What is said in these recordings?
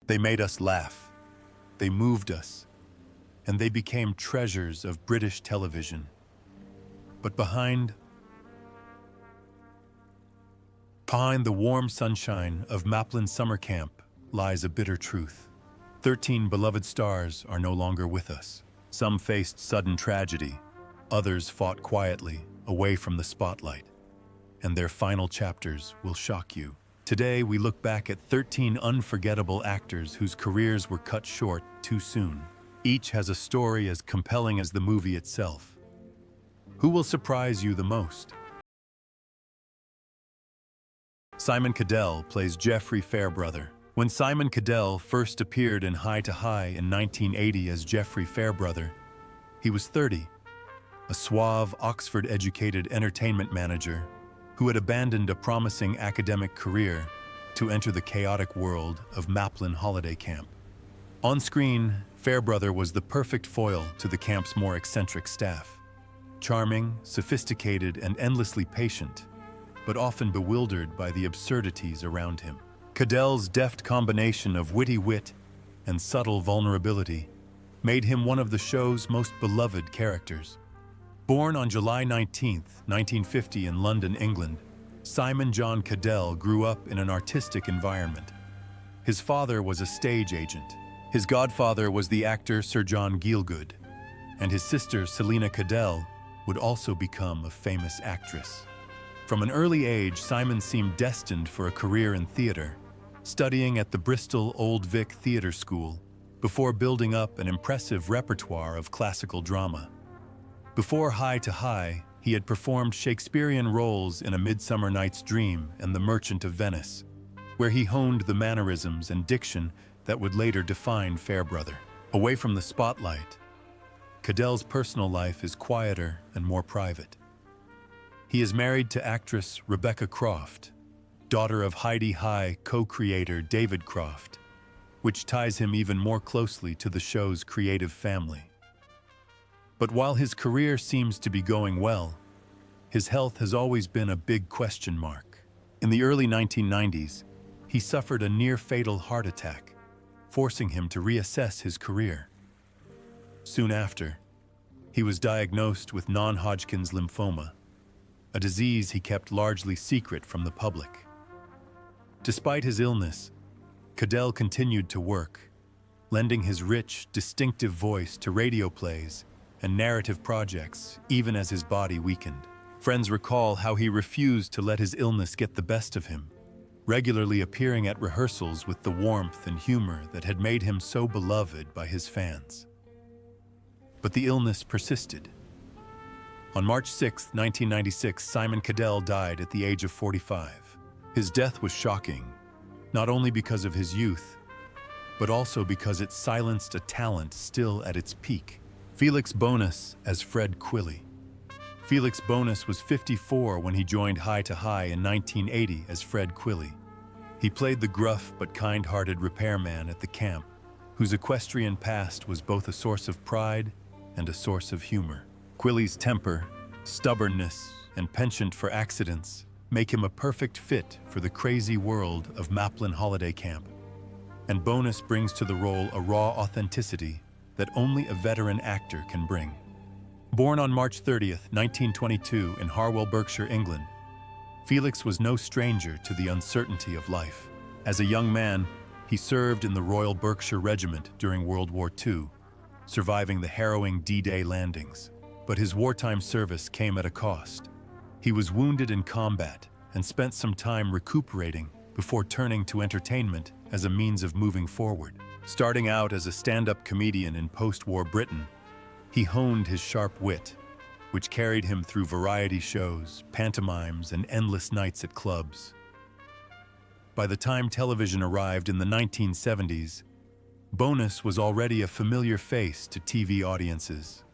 They made us laugh, they moved us, and they became treasures of British television. But behind the warm sunshine of Maplins Summer Camp lies a bitter truth. 13 beloved stars are no longer with us. Some faced sudden tragedy, others fought quietly, away from the spotlight. And their final chapters will shock you. Today, we look back at 13 unforgettable actors whose careers were cut short too soon. Each has a story as compelling as the movie itself. Who will surprise you the most? Simon Cadell plays Jeffrey Fairbrother. When Simon Cadell first appeared in High to High in 1980 as Jeffrey Fairbrother, he was 30, a suave, Oxford-educated entertainment manager who had abandoned a promising academic career to enter the chaotic world of Maplins Holiday Camp. On screen, Fairbrother was the perfect foil to the camp's more eccentric staff. Charming, sophisticated, and endlessly patient, but often bewildered by the absurdities around him. Cadell's deft combination of witty wit and subtle vulnerability made him one of the show's most beloved characters. Born on July 19, 1950 in London, England, Simon John Cadell grew up in an artistic environment. His father was a stage agent. His godfather was the actor Sir John Gielgud, and his sister Selina Cadell would also become a famous actress. From an early age, Simon seemed destined for a career in theatre, studying at the Bristol Old Vic Theatre School before building up an impressive repertoire of classical drama. Before High to High, he had performed Shakespearean roles in A Midsummer Night's Dream and The Merchant of Venice, where he honed the mannerisms and diction that would later define Fairbrother. Away from the spotlight, Cadell's personal life is quieter and more private. He is married to actress Rebecca Croft, daughter of Heidi High co-creator David Croft, which ties him even more closely to the show's creative family. But while his career seems to be going well, his health has always been a big question mark. In the early 1990s, he suffered a near-fatal heart attack, forcing him to reassess his career. Soon after, he was diagnosed with non-Hodgkin's lymphoma, a disease he kept largely secret from the public. Despite his illness, Cadell continued to work, lending his rich, distinctive voice to radio plays and narrative projects, even as his body weakened. Friends recall how he refused to let his illness get the best of him, regularly appearing at rehearsals with the warmth and humor that had made him so beloved by his fans. But the illness persisted. On March 6, 1996, Simon Cadell died at the age of 45. His death was shocking, not only because of his youth, but also because it silenced a talent still at its peak. Felix Bonas as Fred Quilly. Felix Bonas was 54 when he joined High to High in 1980 as Fred Quilly. He played the gruff but kind-hearted repairman at the camp, whose equestrian past was both a source of pride and a source of humor. Quilly's temper, stubbornness, and penchant for accidents make him a perfect fit for the crazy world of Maplins Holiday Camp. And Bonas brings to the role a raw authenticity that only a veteran actor can bring. Born on March 30, 1922 in Harwell, Berkshire, England, Felix was no stranger to the uncertainty of life. As a young man, he served in the Royal Berkshire Regiment during World War II, surviving the harrowing D-Day landings. But his wartime service came at a cost. He was wounded in combat and spent some time recuperating before turning to entertainment as a means of moving forward. Starting out as a stand-up comedian in post-war Britain, he honed his sharp wit, which carried him through variety shows, pantomimes, and endless nights at clubs. By the time television arrived in the 1970s, Bonas was already a familiar face to TV audiences.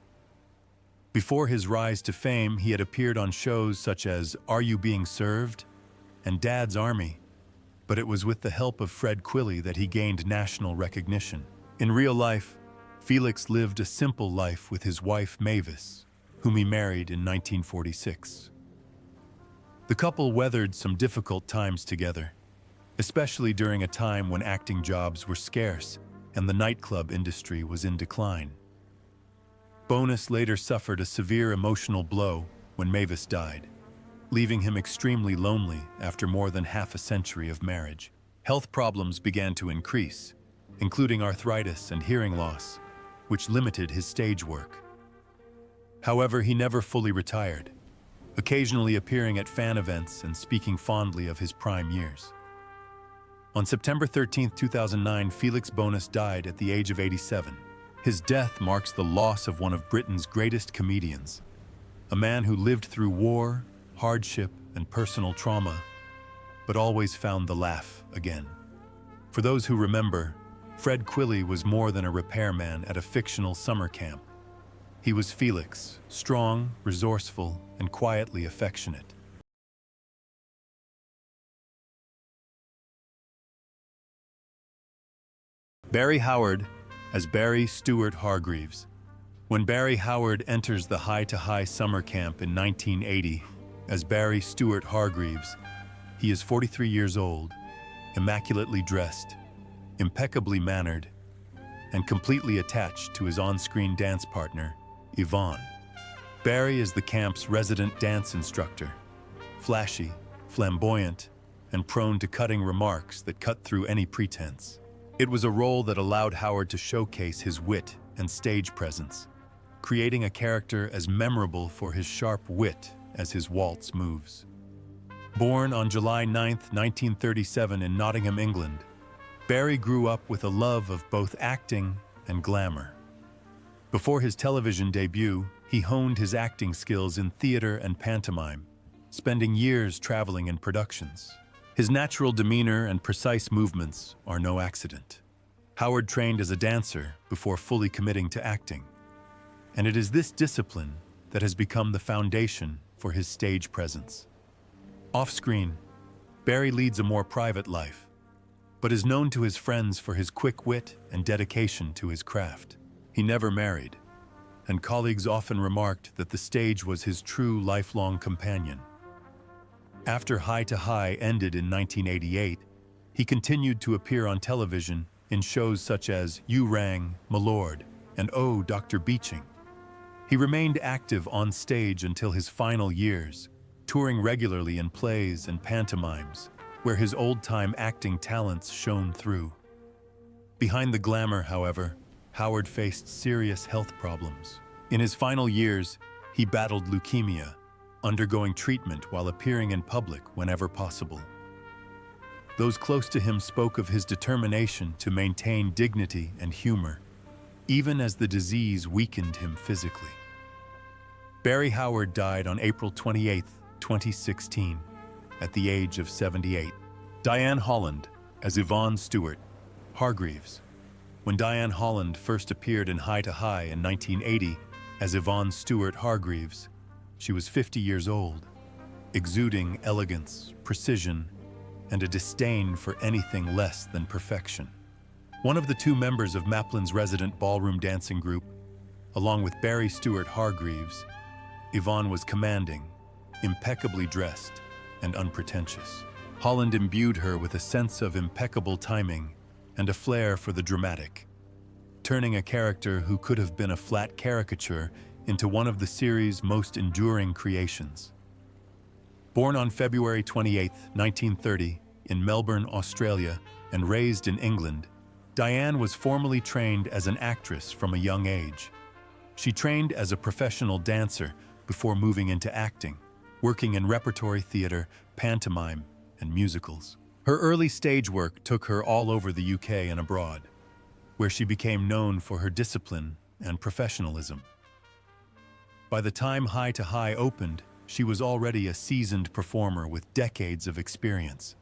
Before his rise to fame, he had appeared on shows such as Are You Being Served? And Dad's Army, but it was with the help of Fred Quilly that he gained national recognition. In real life, Felix lived a simple life with his wife Mavis, whom he married in 1946. The couple weathered some difficult times together, especially during a time when acting jobs were scarce and the nightclub industry was in decline. Bovis later suffered a severe emotional blow when Mavis died, leaving him extremely lonely after more than half a century of marriage. Health problems began to increase, including arthritis and hearing loss, which limited his stage work. However, he never fully retired, occasionally appearing at fan events and speaking fondly of his prime years. On September 13, 2009, Felix Bovis died at the age of 87. His death marks the loss of one of Britain's greatest comedians, a man who lived through war, hardship, and personal trauma, but always found the laugh again. For those who remember, Fred Quilly was more than a repairman at a fictional summer camp. He was Felix, strong, resourceful, and quietly affectionate. Barry Howard as Barry Stewart Hargreaves. When Barry Howard enters the High to High summer camp in 1980 as Barry Stewart Hargreaves, he is 43 years old, immaculately dressed, impeccably mannered, and completely attached to his on-screen dance partner, Yvonne. Barry is the camp's resident dance instructor, flashy, flamboyant, and prone to cutting remarks that cut through any pretense. It was a role that allowed Howard to showcase his wit and stage presence, creating a character as memorable for his sharp wit as his waltz moves. Born on July 9, 1937 in Nottingham, England, Barry grew up with a love of both acting and glamour. Before his television debut, he honed his acting skills in theater and pantomime, spending years traveling in productions. His natural demeanor and precise movements are no accident. Howard trained as a dancer before fully committing to acting, and it is this discipline that has become the foundation for his stage presence. Off-screen, Barry leads a more private life, but is known to his friends for his quick wit and dedication to his craft. He never married, and colleagues often remarked that the stage was his true lifelong companion. After High to High ended in 1988, he continued to appear on television in shows such as You Rang, My Lord, and Oh, Dr. Beeching. He remained active on stage until his final years, touring regularly in plays and pantomimes, where his old-time acting talents shone through. Behind the glamour, however, Howard faced serious health problems. In his final years, he battled leukemia, undergoing treatment while appearing in public whenever possible. Those close to him spoke of his determination to maintain dignity and humor, even as the disease weakened him physically. Barry Howard died on April 28, 2016, at the age of 78. Diane Holland as Yvonne Stewart Hargreaves. When Diane Holland first appeared in High to High in 1980 as Yvonne Stewart Hargreaves, she was 50 years old, exuding elegance, precision, and a disdain for anything less than perfection. One of the two members of Maplin's resident ballroom dancing group, along with Barry Stewart Hargreaves, Yvonne was commanding, impeccably dressed, and unpretentious. Holland imbued her with a sense of impeccable timing and a flair for the dramatic, turning a character who could have been a flat caricature into one of the series' most enduring creations. Born on February 28, 1930, in Melbourne, Australia, and raised in England, Diane was formally trained as an actress from a young age. She trained as a professional dancer before moving into acting, working in repertory theater, pantomime, and musicals. Her early stage work took her all over the UK and abroad, where she became known for her discipline and professionalism. By the time High to High opened, she was already a seasoned performer with decades of experience.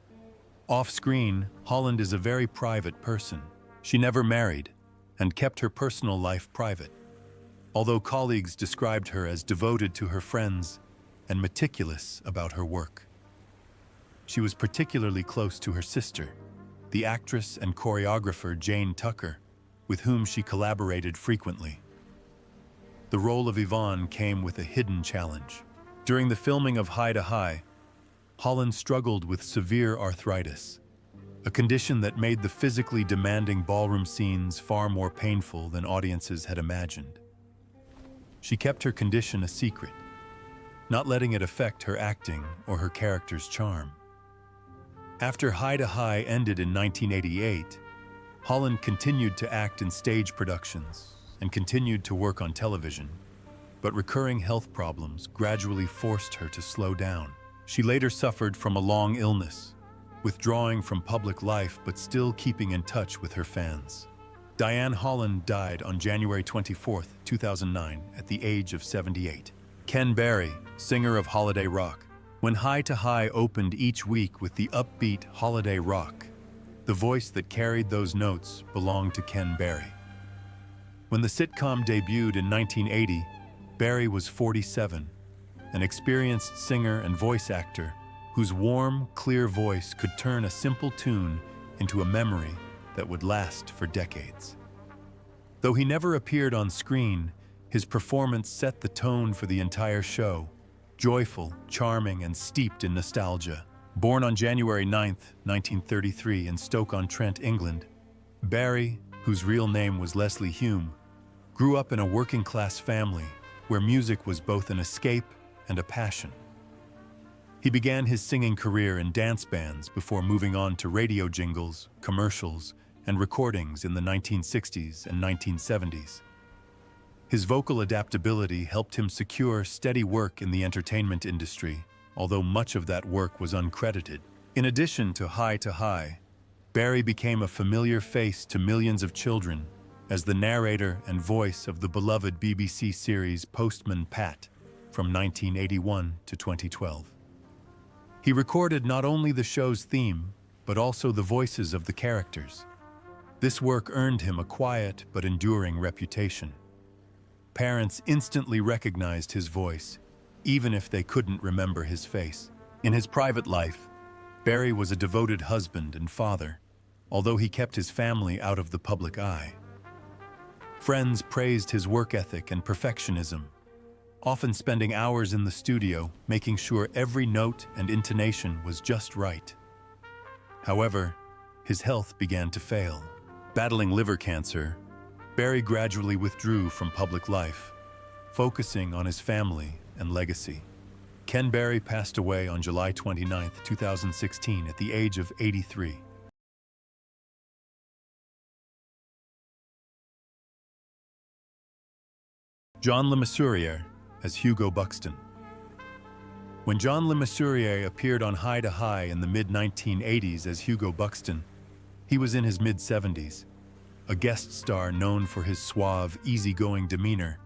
Off-screen, Holland is a very private person. She never married and kept her personal life private, although colleagues described her as devoted to her friends and meticulous about her work. She was particularly close to her sister, the actress and choreographer Jane Tucker, with whom she collaborated frequently. The role of Yvonne came with a hidden challenge. During the filming of High to High, Holland struggled with severe arthritis, a condition that made the physically demanding ballroom scenes far more painful than audiences had imagined. She kept her condition a secret, not letting it affect her acting or her character's charm. After High to High ended in 1988, Holland continued to act in stage productions and continued to work on television, but recurring health problems gradually forced her to slow down. She later suffered from a long illness, withdrawing from public life but still keeping in touch with her fans. Diane Holland died on January 24, 2009, at the age of 78. Ken Berry, singer of holiday rock. When High to High opened each week with the upbeat holiday rock, the voice that carried those notes belonged to Ken Berry. When the sitcom debuted in 1980, Berry was 47, an experienced singer and voice actor whose warm, clear voice could turn a simple tune into a memory that would last for decades. Though he never appeared on screen, his performance set the tone for the entire show, joyful, charming, and steeped in nostalgia. Born on January 9, 1933 in Stoke-on-Trent, England, Berry, whose real name was Leslie Hume, grew up in a working-class family where music was both an escape and a passion. He began his singing career in dance bands before moving on to radio jingles, commercials, and recordings in the 1960s and 1970s. His vocal adaptability helped him secure steady work in the entertainment industry, although much of that work was uncredited. In addition to High, Berry became a familiar face to millions of children as the narrator and voice of the beloved BBC series Postman Pat from 1981 to 2012. He recorded not only the show's theme, but also the voices of the characters. This work earned him a quiet but enduring reputation. Parents instantly recognized his voice, even if they couldn't remember his face. In his private life, Berry was a devoted husband and father, although he kept his family out of the public eye. Friends praised his work ethic and perfectionism, often spending hours in the studio making sure every note and intonation was just right. However, his health began to fail. Battling liver cancer, Berry gradually withdrew from public life, focusing on his family and legacy. Ken Berry passed away on July 29, 2016, at the age of 83. John Le Mesurier as Hugo Buxton. When John Le Mesurier appeared on High to High in the mid-1980s as Hugo Buxton, he was in his mid-70s, a guest star known for his suave, easygoing demeanor,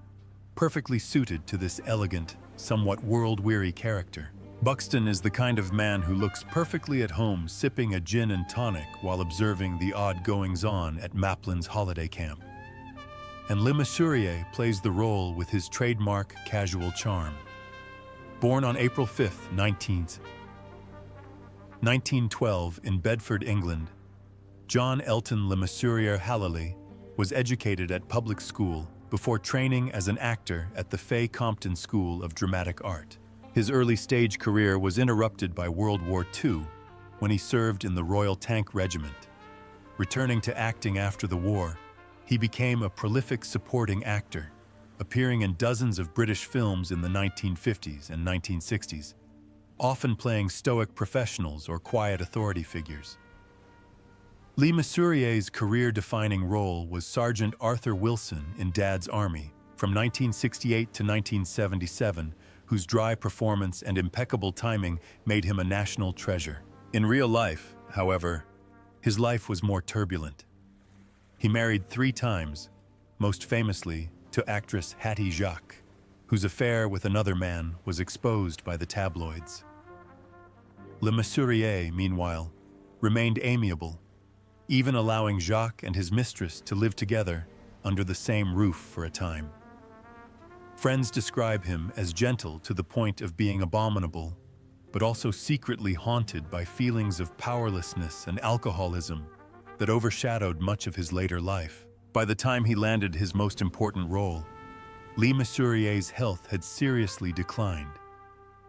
perfectly suited to this elegant, somewhat world-weary character. Buxton is the kind of man who looks perfectly at home sipping a gin and tonic while observing the odd goings-on at Maplins Holiday Camp. And Le Mesurier plays the role with his trademark casual charm. Born on April 5, 1912 in Bedford, England, John Elton Le Mesurier Hallaley was educated at public school before training as an actor at the Fay Compton School of Dramatic Art. His early stage career was interrupted by World War II when he served in the Royal Tank Regiment. Returning to acting after the war, he became a prolific supporting actor, appearing in dozens of British films in the 1950s and 1960s, often playing stoic professionals or quiet authority figures. Le Mesurier's career-defining role was Sergeant Arthur Wilson in Dad's Army from 1968 to 1977, whose dry performance and impeccable timing made him a national treasure. In real life, however, his life was more turbulent. He married 3 times, most famously to actress Hattie Jacques, whose affair with another man was exposed by the tabloids. Le Mesurier, meanwhile, remained amiable, even allowing Jacques and his mistress to live together under the same roof for a time. Friends describe him as gentle to the point of being abominable, but also secretly haunted by feelings of powerlessness and alcoholism that overshadowed much of his later life. By the time he landed his most important role, Le Mesurier's health had seriously declined.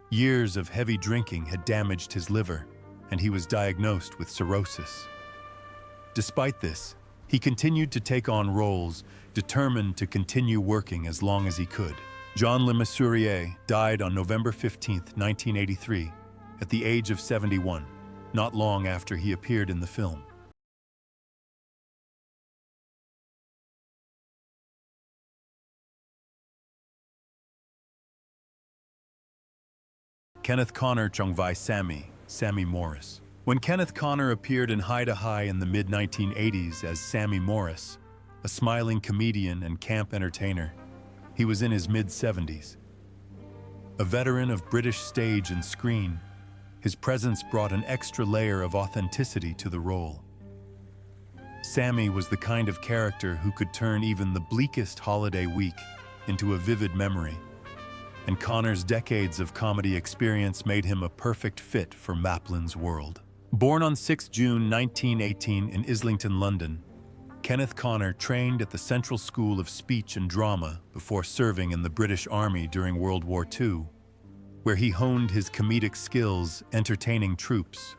Years of heavy drinking had damaged his liver, and he was diagnosed with cirrhosis. Despite this, he continued to take on roles, determined to continue working as long as he could. John Le Mesurier died on November 15, 1983, at the age of 71, not long after he appeared in the film. Kenneth Connor Chongvai Sammy Morris. When Kenneth Connor appeared in High to High in the mid-1980s as Sammy Morris, a smiling comedian and camp entertainer, he was in his mid-70s. A veteran of British stage and screen, his presence brought an extra layer of authenticity to the role. Sammy was the kind of character who could turn even the bleakest holiday week into a vivid memory, and Connor's decades of comedy experience made him a perfect fit for Maplin's world. Born on 6 June 1918 in Islington, London, Kenneth Connor trained at the Central School of Speech and Drama before serving in the British Army during World War II, where he honed his comedic skills entertaining troops.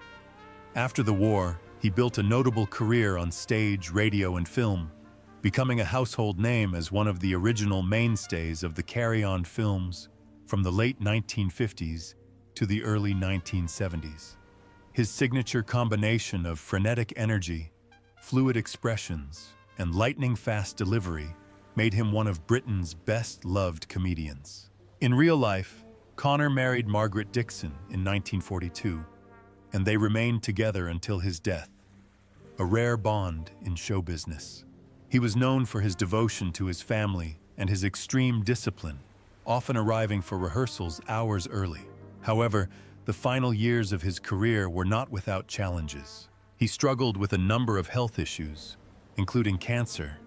After the war, he built a notable career on stage, radio, and film, becoming a household name as one of the original mainstays of the carry-on films from the late 1950s to the early 1970s. His signature combination of frenetic energy, fluid expressions, and lightning-fast delivery made him one of Britain's best-loved comedians. In real life, Connor married Margaret Dixon in 1942, and they remained together until his death, a rare bond in show business. He was known for his devotion to his family and his extreme discipline, often arriving for rehearsals hours early. However, the final years of his career were not without challenges. He struggled with a number of health issues, including cancer,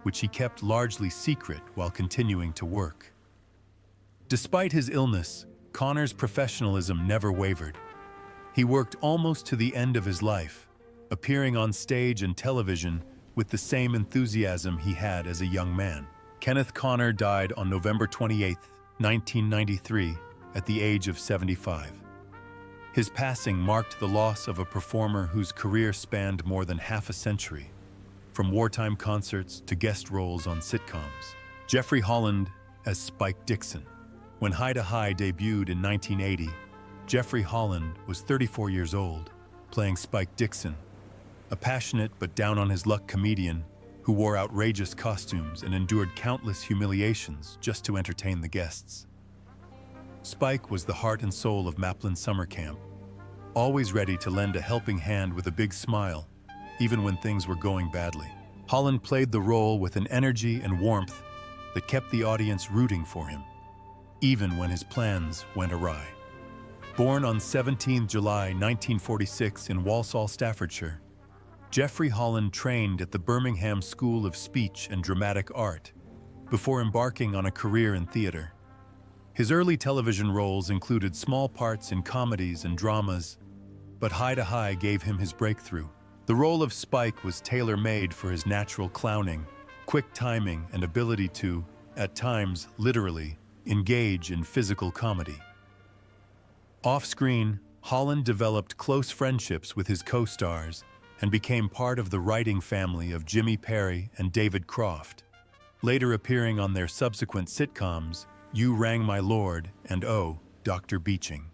which he kept largely secret while continuing to work. Despite his illness, Connor's professionalism never wavered. He worked almost to the end of his life, appearing on stage and television with the same enthusiasm he had as a young man. Kenneth Connor died on November 28, 1993, at the age of 75. His passing marked the loss of a performer whose career spanned more than half a century, from wartime concerts to guest roles on sitcoms. Jeffrey Holland as Spike Dixon. When High to High debuted in 1980, Jeffrey Holland was 34 years old, playing Spike Dixon, a passionate but down-on-his-luck comedian who wore outrageous costumes and endured countless humiliations just to entertain the guests. Spike was the heart and soul of Maplins Summer Camp, always ready to lend a helping hand with a big smile, even when things were going badly. Holland played the role with an energy and warmth that kept the audience rooting for him, even when his plans went awry. Born on 17 July 1946 in Walsall, Staffordshire, Jeffrey Holland trained at the Birmingham School of Speech and Dramatic Art before embarking on a career in theater. His early television roles included small parts in comedies and dramas, but High to High gave him his breakthrough. The role of Spike was tailor-made for his natural clowning, quick timing, and ability to, at times, literally, engage in physical comedy. Off-screen, Holland developed close friendships with his co-stars and became part of the writing family of Jimmy Perry and David Croft, later appearing on their subsequent sitcoms, You Rang My Lord and Oh, Dr. Beeching.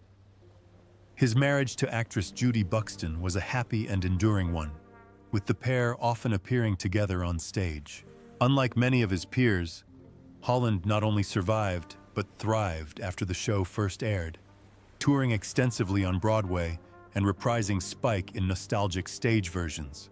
His marriage to actress Judy Buxton was a happy and enduring one, with the pair often appearing together on stage. Unlike many of his peers, Holland not only survived, but thrived after the show first aired, touring extensively on Broadway and reprising Spike in nostalgic stage versions.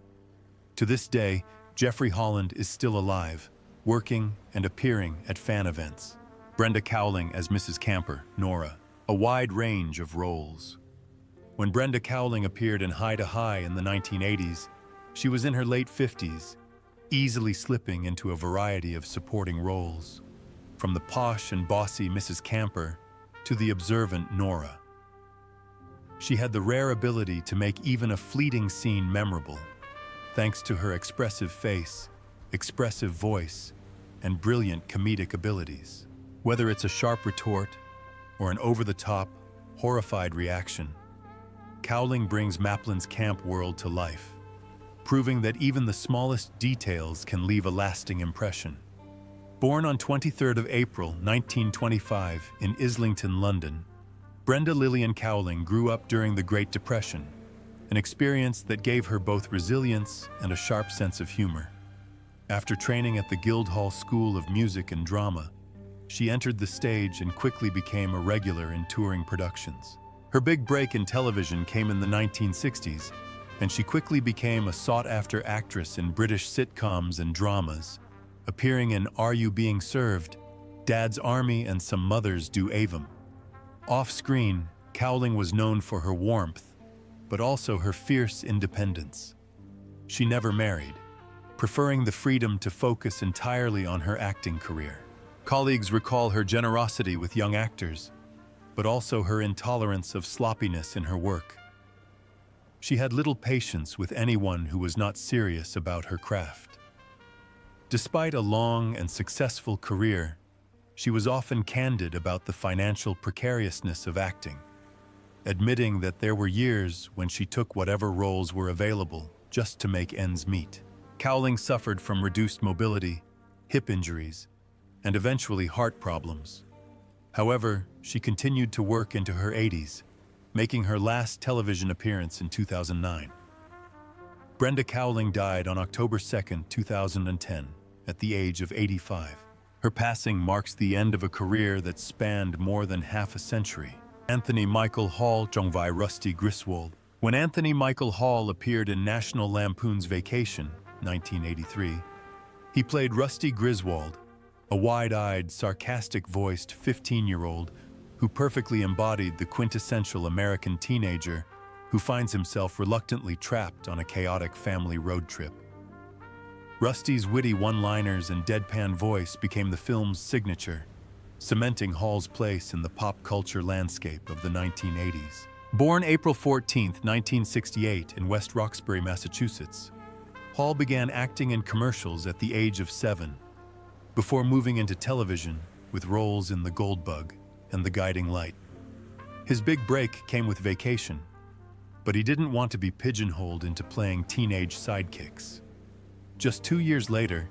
To this day, Jeffrey Holland is still alive, working and appearing at fan events. Brenda Cowling as Mrs. Camper, Nora, a wide range of roles. When Brenda Cowling appeared in High to High in the 1980s, she was in her late 50s, easily slipping into a variety of supporting roles, from the posh and bossy Mrs. Camper to the observant Nora. She had the rare ability to make even a fleeting scene memorable, thanks to her expressive face, expressive voice, and brilliant comedic abilities. Whether it's a sharp retort or an over-the-top, horrified reaction, Cowling brings Maplin's camp world to life, proving that even the smallest details can leave a lasting impression. Born on 23rd of April, 1925, in Islington, London, Brenda Lillian Cowling grew up during the Great Depression, an experience that gave her both resilience and a sharp sense of humor. After training at the Guildhall School of Music and Drama, she entered the stage and quickly became a regular in touring productions. Her big break in television came in the 1960s, and she quickly became a sought-after actress in British sitcoms and dramas, appearing in Are You Being Served?, Dad's Army, and Some Mothers Do Avon. Off-screen, Cowling was known for her warmth, but also her fierce independence. She never married, preferring the freedom to focus entirely on her acting career. Colleagues recall her generosity with young actors, but also her intolerance of sloppiness in her work. She had little patience with anyone who was not serious about her craft. Despite a long and successful career, she was often candid about the financial precariousness of acting, admitting that there were years when she took whatever roles were available just to make ends meet. Cowling suffered from reduced mobility, hip injuries, and eventually heart problems. However, she continued to work into her 80s, making her last television appearance in 2009. Brenda Cowling died on October 2, 2010, at the age of 85. Her passing marks the end of a career that spanned more than half a century. Anthony Michael Hall Jongvai Rusty Griswold. When Anthony Michael Hall appeared in National Lampoon's Vacation, 1983, he played Rusty Griswold, a wide-eyed, sarcastic-voiced 15-year-old who perfectly embodied the quintessential American teenager who finds himself reluctantly trapped on a chaotic family road trip. Rusty's witty one-liners and deadpan voice became the film's signature, cementing Hall's place in the pop culture landscape of the 1980s. Born April 14, 1968, in West Roxbury, Massachusetts, Hall began acting in commercials at the age of 7, before moving into television with roles in The Goldbug and The Guiding Light. His big break came with Vacation, but he didn't want to be pigeonholed into playing teenage sidekicks. Just 2 years later,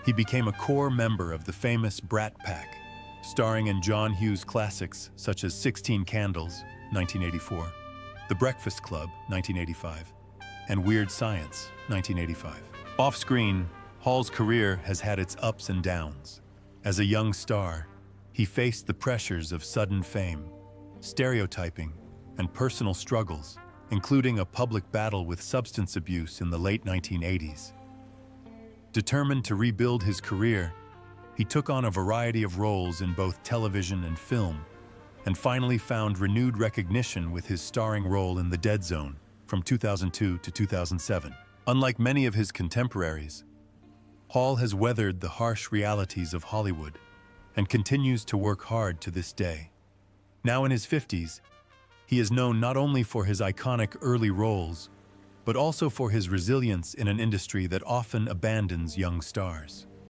he became a core member of the famous Brat Pack, starring in John Hughes classics such as 16 Candles, 1984, The Breakfast Club, 1985, and Weird Science, 1985. Off-screen, Hall's career has had its ups and downs. As a young star, he faced the pressures of sudden fame, stereotyping, and personal struggles, including a public battle with substance abuse in the late 1980s. Determined to rebuild his career, he took on a variety of roles in both television and film, and finally found renewed recognition with his starring role in The Dead Zone from 2002 to 2007. Unlike many of his contemporaries, Hall has weathered the harsh realities of Hollywood and continues to work hard to this day. Now in his 50s, he is known not only for his iconic early roles, but also for his resilience in an industry that often abandons young stars.